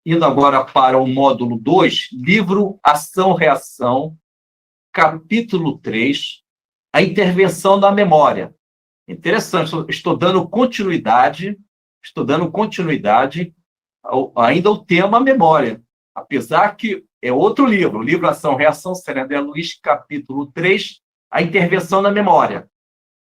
indo agora para o módulo 2, livro Ação-Reação, capítulo 3, a intervenção da memória. Interessante, estou dando continuidade ainda ao tema memória, apesar que é outro livro, o livro Ação-Reação, André Luiz, capítulo 3, a intervenção da memória.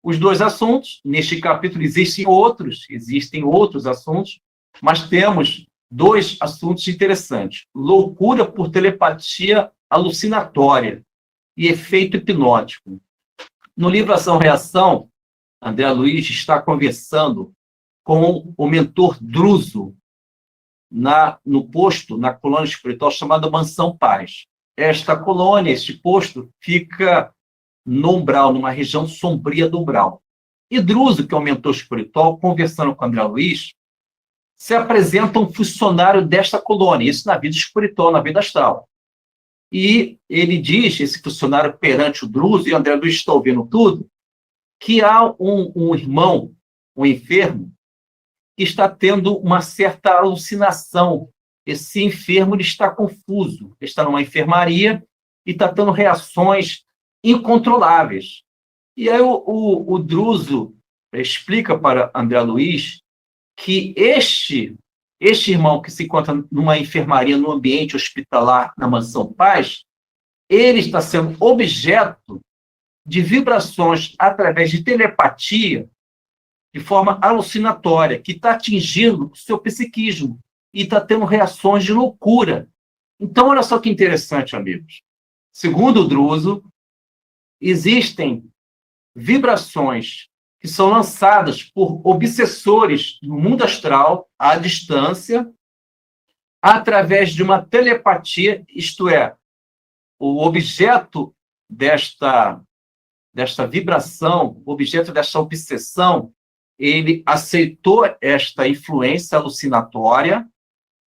Os dois assuntos, neste capítulo existem outros assuntos, mas temos dois assuntos interessantes: loucura por telepatia alucinatória e efeito hipnótico. No livro Ação-Reação, André Luiz está conversando com o mentor Druso no posto, na colônia espiritual chamada Mansão Paz. Esta colônia, este posto, fica no umbral, numa região sombria do umbral. E Druso, que é um mentor espiritual, conversando com André Luiz, se apresenta um funcionário desta colônia, isso na vida espiritual, na vida astral. E ele diz, esse funcionário perante o Druso, e André Luiz está ouvindo tudo, que há um irmão, um enfermo, que está tendo uma certa alucinação. Esse enfermo ele está confuso, ele está numa enfermaria e está tendo reações incontroláveis. E aí o Druso explica para André Luiz que este irmão que se encontra numa enfermaria, no ambiente hospitalar, na Mansão Paz, ele está sendo objeto de vibrações através de telepatia, de forma alucinatória, que está atingindo o seu psiquismo e está tendo reações de loucura. Então, olha só que interessante, amigos. Segundo o Druso, existem vibrações que são lançadas por obsessores no mundo astral, à distância, através de uma telepatia, isto é, o objeto desta vibração, o objeto desta obsessão, ele aceitou esta influência alucinatória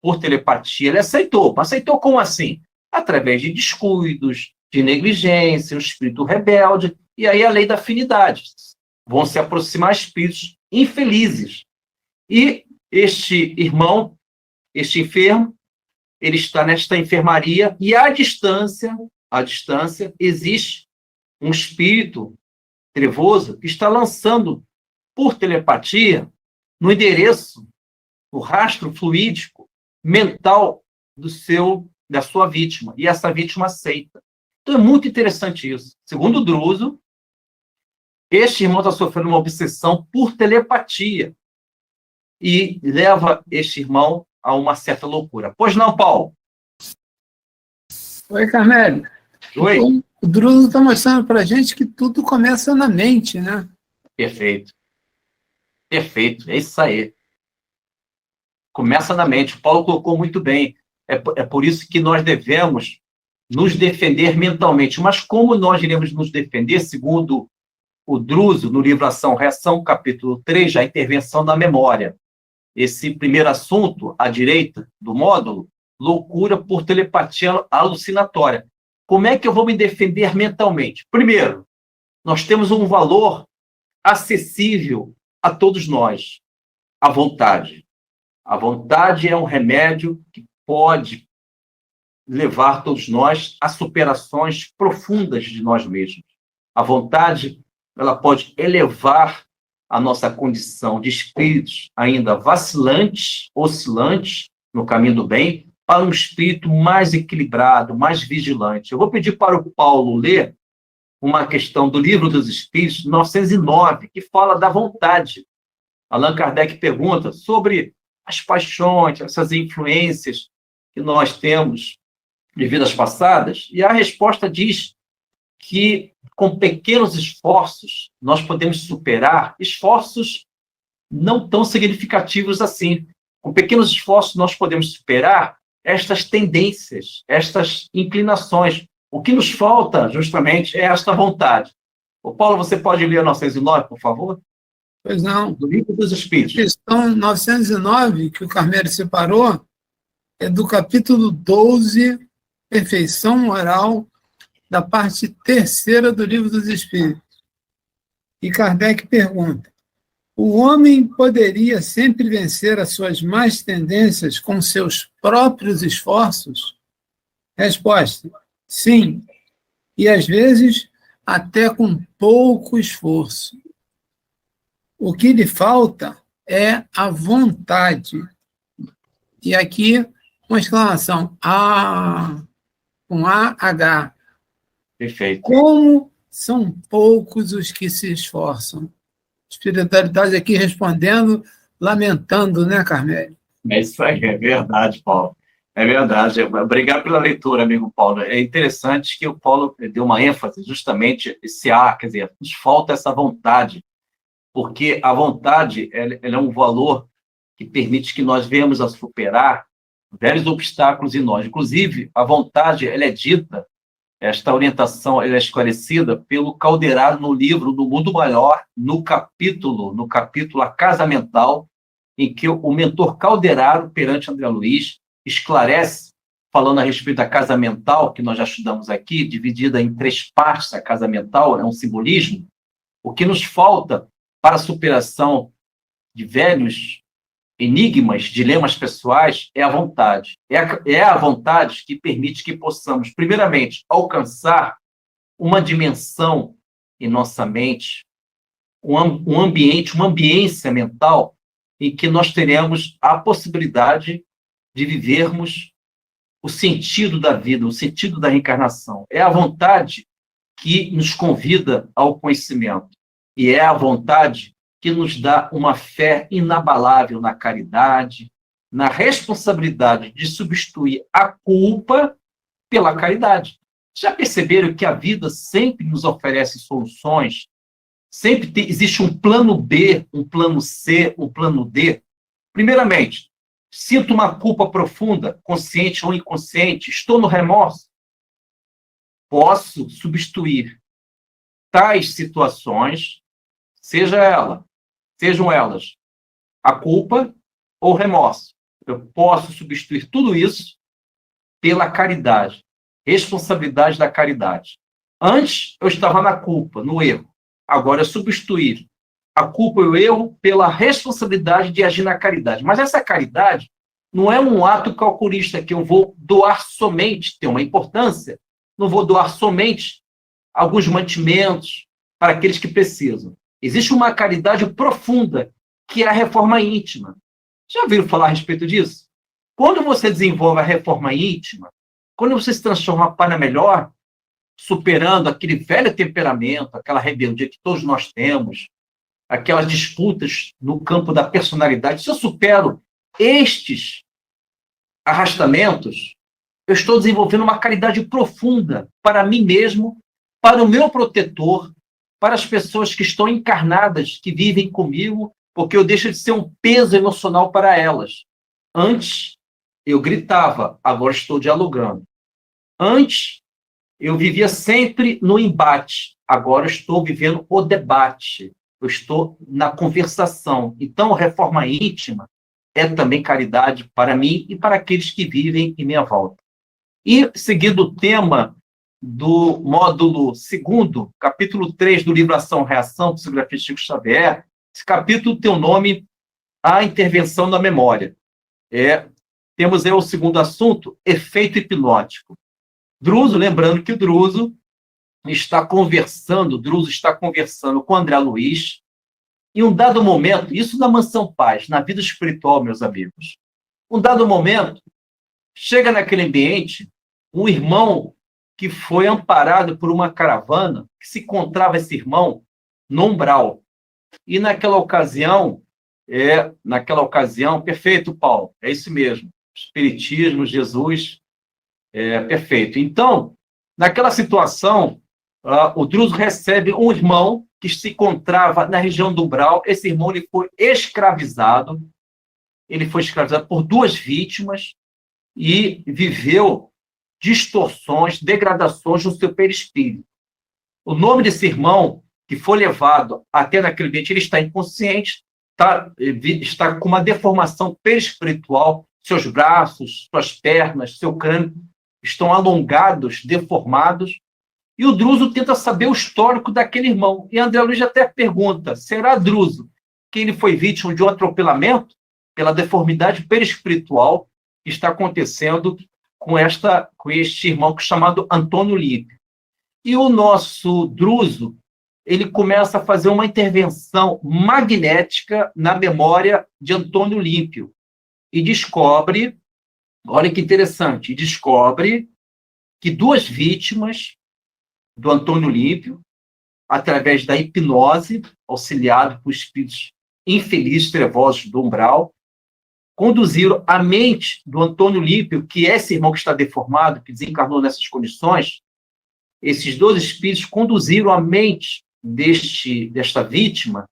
por telepatia. Ele aceitou. Mas aceitou como assim? Através de descuidos, de negligência, um espírito rebelde, e aí a lei da afinidade. Vão se aproximar espíritos infelizes. E este irmão, este enfermo, ele está nesta enfermaria e à distância, existe um espírito trevoso que está lançando por telepatia no endereço, no rastro fluídico mental da sua vítima. E essa vítima aceita. Então é muito interessante isso. Segundo o Druso, este irmão está sofrendo uma obsessão por telepatia e leva este irmão a uma certa loucura. Pois não, Paulo? Oi, Carmélio. Oi. O Druso está mostrando para a gente que tudo começa na mente, né? Perfeito, é isso aí. Começa na mente. O Paulo colocou muito bem. É por isso que nós devemos nos defender mentalmente. Mas como nós iremos nos defender, segundo o Druso, no livro Ação-Reação, capítulo 3, a intervenção da memória. Esse primeiro assunto, à direita do módulo, loucura por telepatia alucinatória. Como é que eu vou me defender mentalmente? Primeiro, nós temos um valor acessível a todos nós, a vontade. A vontade é um remédio que pode levar todos nós a superações profundas de nós mesmos. A vontade, ela pode elevar a nossa condição de espíritos ainda vacilantes, oscilantes no caminho do bem, para um espírito mais equilibrado, mais vigilante. Eu vou pedir para o Paulo ler uma questão do Livro dos Espíritos, 909, que fala da vontade. Allan Kardec pergunta sobre as paixões, essas influências que nós temos de vidas passadas, e a resposta diz que, com pequenos esforços, nós podemos superar esforços não tão significativos assim. Com pequenos esforços, nós podemos superar estas tendências, estas inclinações. O que nos falta, justamente, é esta vontade. Ô, Paulo, você pode ler a 909, por favor? Pois não. Do Livro dos Espíritos. A questão 909, que o Carmelo separou, é do capítulo 12, Perfeição Moral, da parte terceira do Livro dos Espíritos. E Kardec pergunta: O homem poderia sempre vencer as suas más tendências com seus próprios esforços? Resposta: sim, e às vezes até com pouco esforço. O que lhe falta é a vontade. E aqui, uma exclamação, com AH. Perfeito. Como são poucos os que se esforçam. Espiritualidade aqui respondendo, lamentando, né, Carmélio? É isso aí, é verdade, Paulo. É verdade. Obrigado pela leitura, amigo Paulo. É interessante que o Paulo deu uma ênfase justamente esse quer dizer, nos falta essa vontade, porque a vontade ela é um valor que permite que nós venhamos a superar vários obstáculos em nós. Inclusive, a vontade ela é dita, esta orientação ela é esclarecida pelo Calderaro no livro do Mundo Maior, no capítulo A Casa Mental, em que o mentor Calderaro, perante André Luiz, esclarece, falando a respeito da casa mental, que nós já estudamos aqui, dividida em 3 partes, a casa mental, é um simbolismo. O que nos falta para a superação de velhos enigmas, dilemas pessoais, é a vontade. É a vontade que permite que possamos, primeiramente, alcançar uma dimensão em nossa mente, um ambiente, uma ambiência mental em que nós teremos a possibilidade de vivermos o sentido da vida, o sentido da reencarnação. É a vontade que nos convida ao conhecimento. E é a vontade que nos dá uma fé inabalável na caridade, na responsabilidade de substituir a culpa pela caridade. Já perceberam que a vida sempre nos oferece soluções? Sempre existe um plano B, um plano C, um plano D? Primeiramente, sinto uma culpa profunda, consciente ou inconsciente, estou no remorso. Posso substituir tais situações, sejam elas a culpa ou o remorso. Eu posso substituir tudo isso pela caridade, responsabilidade da caridade. Antes, eu estava na culpa, no erro. Agora, eu substituir a culpa e o erro pela responsabilidade de agir na caridade. Mas essa caridade não é um ato calculista que eu vou doar somente, tem uma importância, não vou doar somente alguns mantimentos para aqueles que precisam. Existe uma caridade profunda, que é a reforma íntima. Já ouviram falar a respeito disso? Quando você desenvolve a reforma íntima, quando você se transforma para melhor, superando aquele velho temperamento, aquela rebeldia que todos nós temos, aquelas disputas no campo da personalidade, se eu supero estes arrastamentos, eu estou desenvolvendo uma caridade profunda para mim mesmo, para o meu protetor, para as pessoas que estão encarnadas, que vivem comigo, porque eu deixo de ser um peso emocional para elas. Antes, eu gritava, agora estou dialogando. Antes, eu vivia sempre no embate, agora estou vivendo o debate. Eu estou na conversação. Então, reforma íntima é também caridade para mim e para aqueles que vivem em minha volta. E, seguindo o tema do módulo 2º, capítulo 3 do livro Ação e Reação, Psicografia de Chico Xavier, esse capítulo tem o nome A Intervenção da Memória. Temos aí o segundo assunto, efeito hipnótico. Druso, lembrando que o Druso está conversando com André Luiz, em um dado momento, isso na Mansão Paz, na vida espiritual, meus amigos, um dado momento, chega naquele ambiente um irmão que foi amparado por uma caravana, que se encontrava esse irmão no umbral. E naquela ocasião, perfeito, Paulo, é isso mesmo, Espiritismo, Jesus, perfeito. Então, naquela situação, o Druso recebe um irmão que se encontrava na região do umbral. Esse irmão ele foi escravizado por 2 vítimas e viveu distorções, degradações no seu perispírito. O nome desse irmão, que foi levado até naquele ambiente, ele está inconsciente, está com uma deformação perispiritual, seus braços, suas pernas, seu crânio estão alongados, deformados, e o Druso tenta saber o histórico daquele irmão. E André Luiz até pergunta, será, Druso, que ele foi vítima de um atropelamento pela deformidade perispiritual que está acontecendo com este irmão chamado Antônio Lípio. E o nosso Druso, ele começa a fazer uma intervenção magnética na memória de Antônio Lípio e descobre, olha que interessante, descobre que 2 vítimas do Antônio Lípio, através da hipnose, auxiliado por espíritos infelizes, trevosos do umbral, conduziram a mente do Antônio Lípio, que é esse irmão que está deformado, que desencarnou nessas condições. Esses 2 espíritos conduziram a mente desta vítima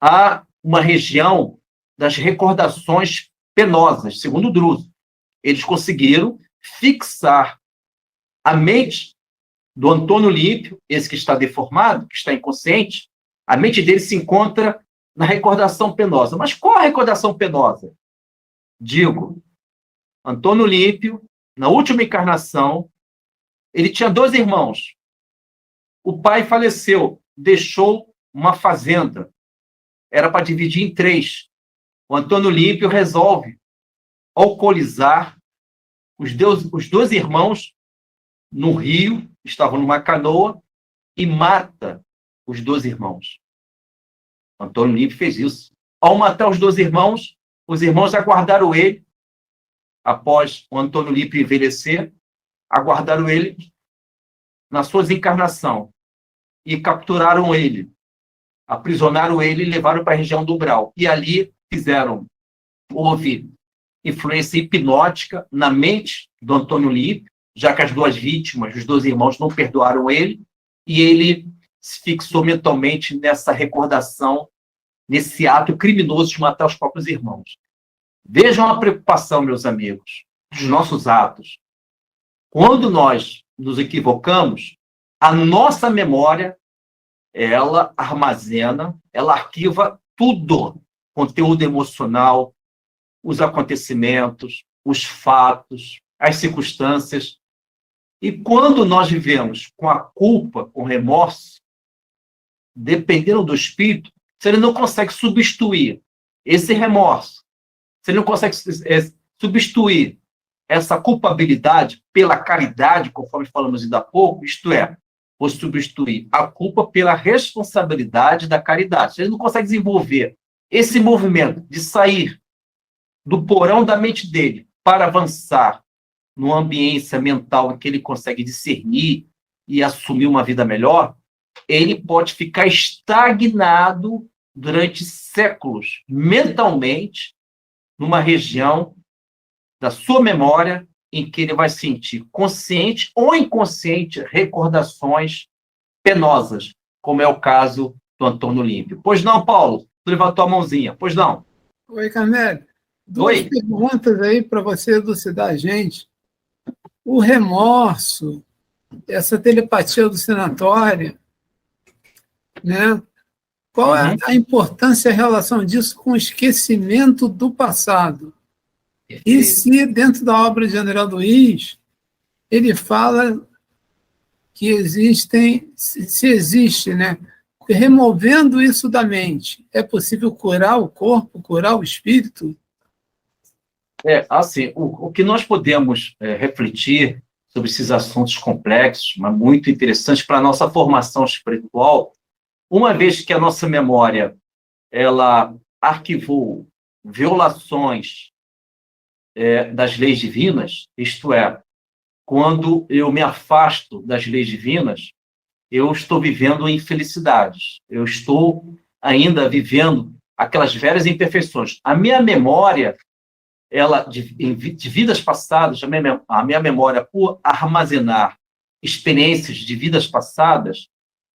a uma região das recordações penosas, segundo Druso. Eles conseguiram fixar a mente do Antônio Lípio, esse que está deformado, que está inconsciente, a mente dele se encontra na recordação penosa. Mas qual a recordação penosa? Digo, Antônio Lípio, na última encarnação, ele tinha 2 irmãos. O pai faleceu, deixou uma fazenda. Era para dividir em 3. O Antônio Lípio resolve alcoolizar os 2 irmãos no rio, estavam numa canoa, e mata os 2 irmãos. Antônio Lípio fez isso. Ao matar os 2 irmãos, os irmãos aguardaram ele, após o Antônio Lípio envelhecer, aguardaram ele na sua desencarnação e capturaram ele, aprisionaram ele e levaram para a região do umbral. E ali houve influência hipnótica na mente do Antônio Lípio, já que as 2 vítimas, os 2 irmãos, não perdoaram ele, e ele se fixou mentalmente nessa recordação, nesse ato criminoso de matar os próprios irmãos. Vejam a preocupação, meus amigos, dos nossos atos. Quando nós nos equivocamos, a nossa memória, ela armazena, ela arquiva tudo, conteúdo emocional, os acontecimentos, os fatos, as circunstâncias. E quando nós vivemos com a culpa, com remorso, dependendo do espírito, se ele não consegue substituir esse remorso, se ele não consegue substituir essa culpabilidade pela caridade, conforme falamos ainda há pouco, isto é, ou substituir a culpa pela responsabilidade da caridade. Se ele não consegue desenvolver esse movimento de sair do porão da mente dele para avançar numa ambiência mental em que ele consegue discernir e assumir uma vida melhor, ele pode ficar estagnado durante séculos, mentalmente, numa região da sua memória em que ele vai sentir, consciente ou inconsciente, recordações penosas, como é o caso do Antônio Lípio. Pois não, Paulo? Tu levantou a mãozinha. Pois não? Oi, Carmério. 2 perguntas aí para você elucidar a gente. O remorso, essa telepatia alucinatória, né? Qual é a importância e a relação disso com o esquecimento do passado? E se, dentro da obra de André Luiz, ele fala que se existe, né? Removendo isso da mente, é possível curar o corpo, curar o espírito? Assim, o que nós podemos refletir sobre esses assuntos complexos, mas muito interessantes para a nossa formação espiritual, uma vez que a nossa memória ela arquivou violações das leis divinas, isto é, quando eu me afasto das leis divinas, eu estou vivendo infelicidades, eu estou ainda vivendo aquelas velhas imperfeições. A minha memória, de vidas passadas, a minha memória, por armazenar experiências de vidas passadas,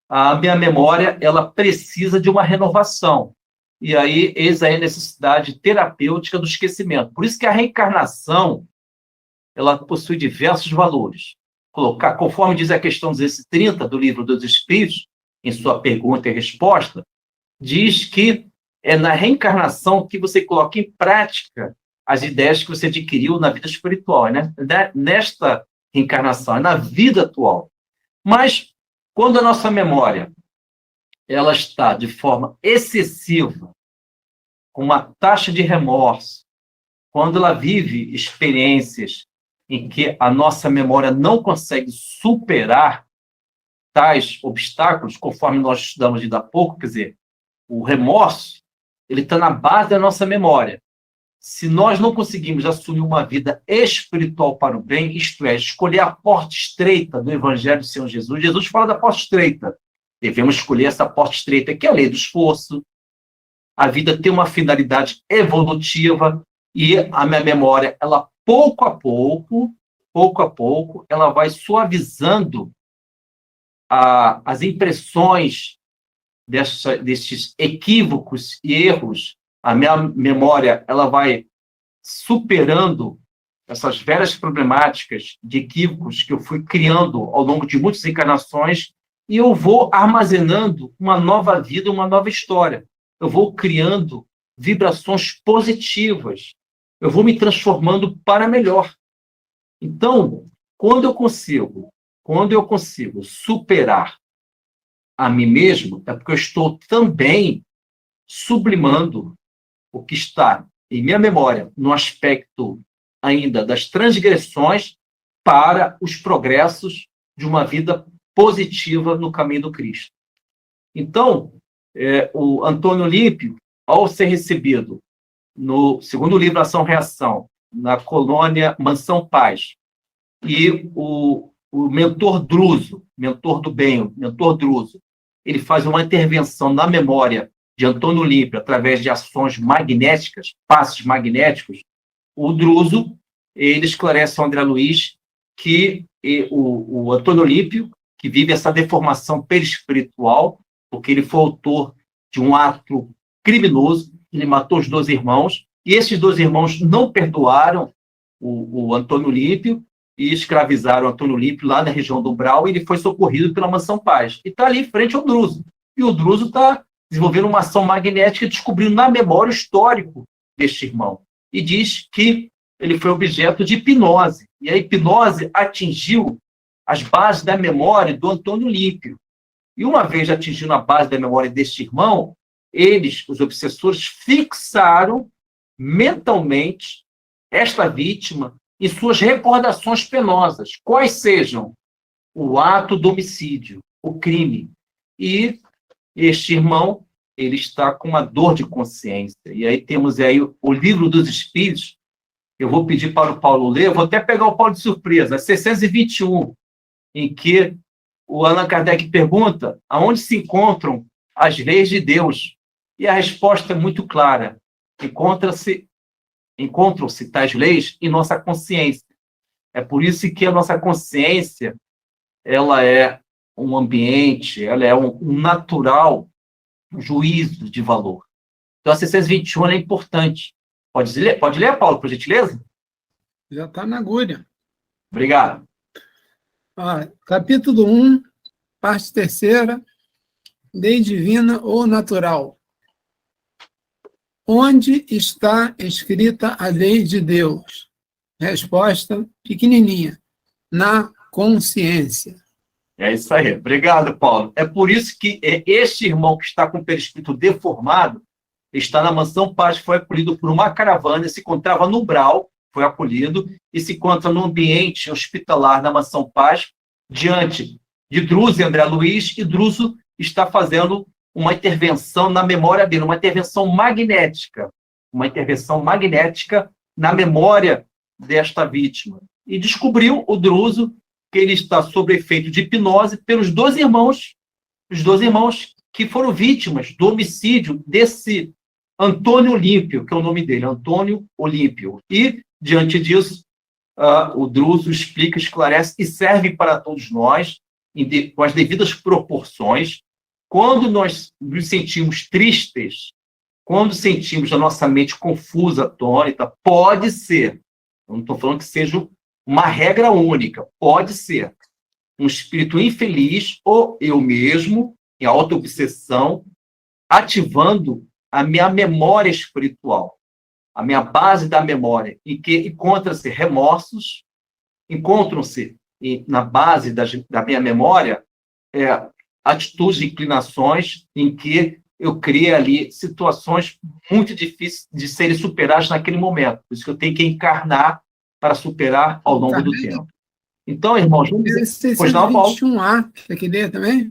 a minha memória ela precisa de uma renovação. E aí, eis aí a necessidade terapêutica do esquecimento. Por isso que a reencarnação ela possui diversos valores. Conforme diz a questão 230 do Livro dos Espíritos, em sua pergunta e resposta, diz que é na reencarnação que você coloca em prática as ideias que você adquiriu na vida espiritual, né? Nesta reencarnação, na vida atual. Mas, quando a nossa memória ela está de forma excessiva, com uma taxa de remorso, quando ela vive experiências em que a nossa memória não consegue superar tais obstáculos, conforme nós estudamos ainda há pouco, quer dizer, o remorso, ele está na base da nossa memória. Se nós não conseguimos assumir uma vida espiritual para o bem, isto é, escolher a porta estreita do Evangelho do Senhor Jesus, Jesus fala da porta estreita. Devemos escolher essa porta estreita, que é a lei do esforço. A vida tem uma finalidade evolutiva e a minha memória, ela pouco a pouco, ela vai suavizando as impressões desses equívocos e erros. A minha memória, ela vai superando essas velhas problemáticas de equívocos que eu fui criando ao longo de muitas encarnações e eu vou armazenando uma nova vida, uma nova história. Eu vou criando vibrações positivas. Eu vou me transformando para melhor. Então, quando eu consigo superar a mim mesmo, é porque eu estou também sublimando o que está em minha memória, no aspecto ainda das transgressões, para os progressos de uma vida positiva no caminho do Cristo. Então, o Antônio Olímpio, ao ser recebido no segundo livro Ação-Reação, na colônia Mansão Paz, e o mentor Druso, mentor do bem, o mentor Druso, ele faz uma intervenção na memória de Antônio Olímpio, através de ações magnéticas, passes magnéticos. O Druso, ele esclarece ao André Luiz que o Antônio Olímpio, que vive essa deformação perispiritual, porque ele foi autor de um ato criminoso, ele matou os 2 irmãos, e esses 2 irmãos não perdoaram o Antônio Olímpio e escravizaram o Antônio Olímpio lá na região do Umbral, e ele foi socorrido pela Mansão Paz. E está ali em frente ao Druso. E o Druso está desenvolvendo uma ação magnética, descobrindo na memória o histórico deste irmão. E diz que ele foi objeto de hipnose. E a hipnose atingiu as bases da memória do Antônio Olímpio. E uma vez atingindo a base da memória deste irmão, eles, os obsessores, fixaram mentalmente esta vítima em suas recordações penosas, quais sejam o ato do homicídio, o crime. E este irmão, ele está com uma dor de consciência. E aí temos aí o Livro dos Espíritos. Eu vou pedir para o Paulo ler, eu vou até pegar o Paulo de surpresa, 621, em que o Allan Kardec pergunta aonde se encontram as leis de Deus. E a resposta é muito clara. Encontram-se tais leis em nossa consciência. É por isso que a nossa consciência, ela é um ambiente, ela é um natural juízo de valor. Então, a 621 é importante. Pode ler, Paulo, por gentileza? Já está na agulha. Obrigado. Capítulo 1, parte 3ª, lei divina ou natural. Onde está escrita a lei de Deus? Resposta pequenininha. Na consciência. É isso aí. Obrigado, Paulo. É por isso que este irmão que está com o perispírito deformado está na Mansão Paz, foi acolhido por uma caravana, se encontrava no Umbral, foi acolhido, e se encontra no ambiente hospitalar da Mansão Paz, diante de Druso e André Luiz, e Druso está fazendo uma intervenção na memória dele, uma intervenção magnética na memória desta vítima. E descobriu o Druso que ele está sob efeito de hipnose pelos 2 irmãos, os 2 irmãos que foram vítimas do homicídio desse Antônio Olímpio, que é o nome dele, Antônio Olímpio. E, diante disso, o Druso explica, esclarece e serve para todos nós, com as devidas proporções. Quando nós nos sentimos tristes, quando sentimos a nossa mente confusa, atônita, pode ser, eu não estou falando que seja uma regra única, pode ser um espírito infeliz ou eu mesmo, em auto-obsessão, ativando a minha memória espiritual, a minha base da memória, em que encontram-se remorsos, encontram-se na base da minha memória atitudes, inclinações em que eu criei ali situações muito difíceis de serem superadas naquele momento. Por isso que eu tenho que encarnar para superar ao longo do tempo. Então, irmãos, vamos dizer... Pois não, Paulo? 621A, você quer ler também?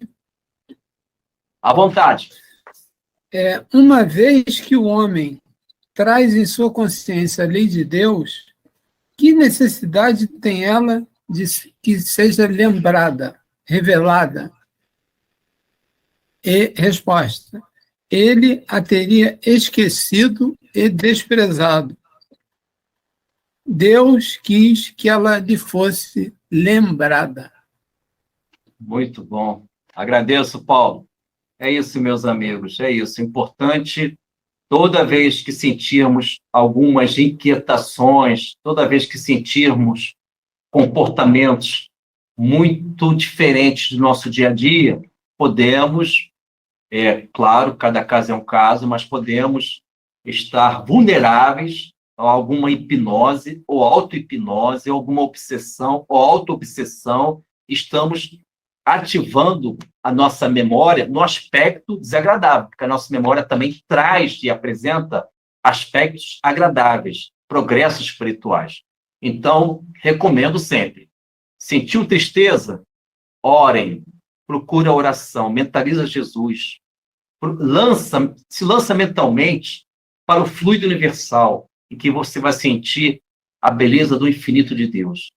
À vontade. Uma vez que o homem traz em sua consciência a lei de Deus, que necessidade tem ela de que seja lembrada, revelada? E resposta: ele a teria esquecido e desprezado. Deus quis que ela lhe fosse lembrada. Muito bom. Agradeço, Paulo. É isso, meus amigos, é isso. Importante, toda vez que sentirmos algumas inquietações, toda vez que sentirmos comportamentos muito diferentes do nosso dia a dia, podemos, claro, cada caso é um caso, mas podemos estar vulneráveis a alguma hipnose, ou auto-hipnose, ou alguma obsessão, ou auto-obsessão. Estamos ativando a nossa memória no aspecto desagradável, porque a nossa memória também traz e apresenta aspectos agradáveis, progressos espirituais. Então, recomendo sempre. Sentiu tristeza? Orem, procura a oração, mentaliza Jesus, se lança mentalmente para o fluido universal, em que você vai sentir a beleza do infinito de Deus.